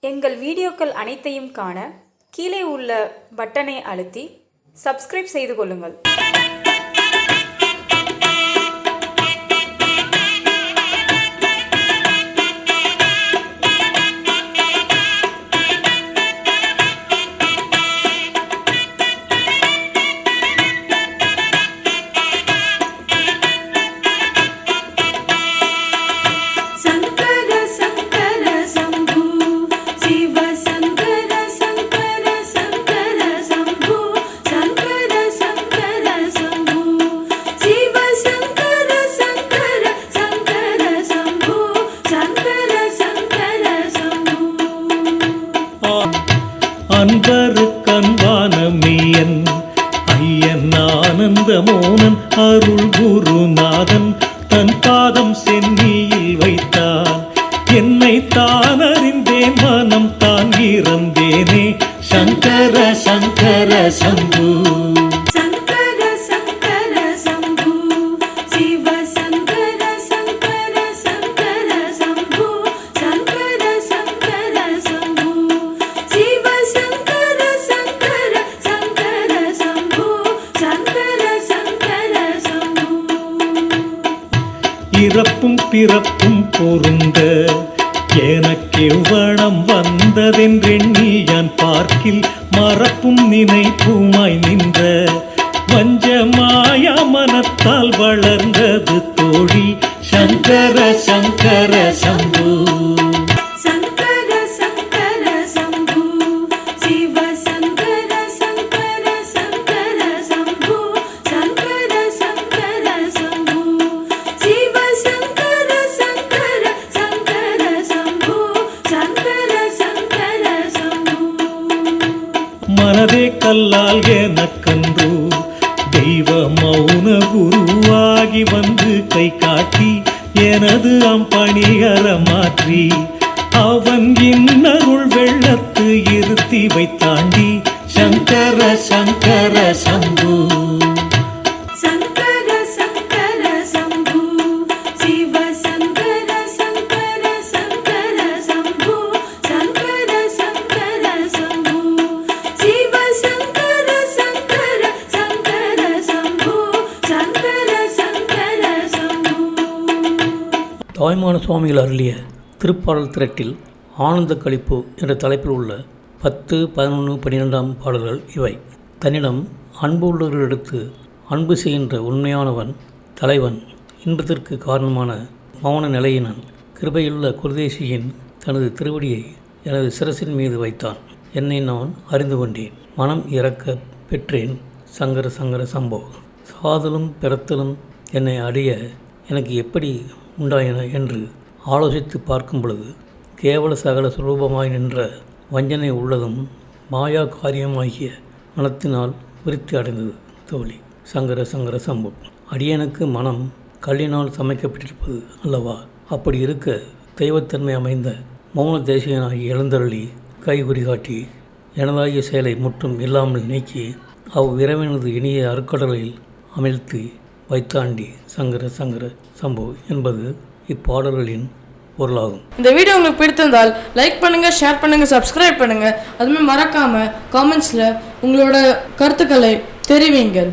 எங்கள் வீடியோக்கள் அனைத்தையும் காண கீழே உள்ள பட்டனை அழுத்தி சப்ஸ்கிரைப் செய்து கொள்ளுங்கள். அன்பருக்கன்பான மெய்யன் ஐயன் ஆனந்த மோனன் அருள் குருநாதன் தன் பாதம் சென்னியில் வைத்தான். என்னை தான் அறிந்தேன், மனம் தான் இறந்தேனே. சங்கர சங்கர சம்பு இறப்பும் பிறப்பும் பொருந்த எனக்கு எவ்வளம் வந்ததென்றெண்ணி யான் பார்க்கில் மறப்பும் நினைப்புமாய் நின்ற வஞ்ச மாயா மனத்தால் வளர்ந்தது தோழி. சங்கர சங்கர சம்பு மனதே கல்லால் எனக்கன்று தெய்வ மௌன குருவாகி வந்து கை காட்டி எனது அம்பணிகர மாற்றி அவன் இன்னருள் வெள்ளத்து இருத்தி வைத்தாண்டி. சங்கர சங்கர சம்பு தாய்மான சுவாமிகள் அருளிய திருப்பாடல் திரட்டில் ஆனந்த களிப்பு என்ற தலைப்பில் உள்ள 10, 11, 12 பாடல்கள் இவை. தன்னிடம் அன்பு உள்ளவர்களிடத்து அன்பு செய்கின்ற உண்மையானவன் தலைவன், இன்பத்திற்கு காரணமான மௌன நிலையினன், கிருபையுள்ள குருதேசியின் தனது திருவடியை எனது சிரசின் மீது வைத்தான். என்னை நான் அறிந்து கொண்டேன், மனம் இறக்க பெற்றேன். சங்கர சங்கர சம்போ. சாதலும் பிறத்தலும் என்னை அடைய எனக்கு எப்படி உண்டாயின என்று ஆலோசித்து பார்க்கும் பொழுது கேவல சகல சுரூபமாய் நின்ற வஞ்சனை உள்ளதும் மாயா காரியமாகிய மனத்தினால் விருத்தி அடைந்தது தோழி. சங்கர சங்கர சம்பு. அடியனுக்கு மனம் கல்லினால் சமைக்கப்பட்டிருப்பது அல்லவா? அப்படி இருக்க தெய்வத்தன்மை அமைந்த மௌன தேசியனாகி எழுந்தருளி கைகுறி காட்டி எனதாகிய செயலை முற்றும் இல்லாமல் நீக்கி அவ்விரவனது இனிய அருக்கடலில் அமிழ்த்தி வைத்தாண்டி. சங்கர சங்கர சம்பு என்பது இப்பாடல்களின் பொருளாகும். இந்த வீடியோ உங்களுக்கு பிடித்திருந்தால் லைக் பண்ணுங்க, ஷேர் பண்ணுங்க, சப்ஸ்கிரைப் பண்ணுங்க. அதுமே மறக்காம காமெண்ட்ஸ்ல உங்களோட கருத்துக்களை தெரிவிங்கள்.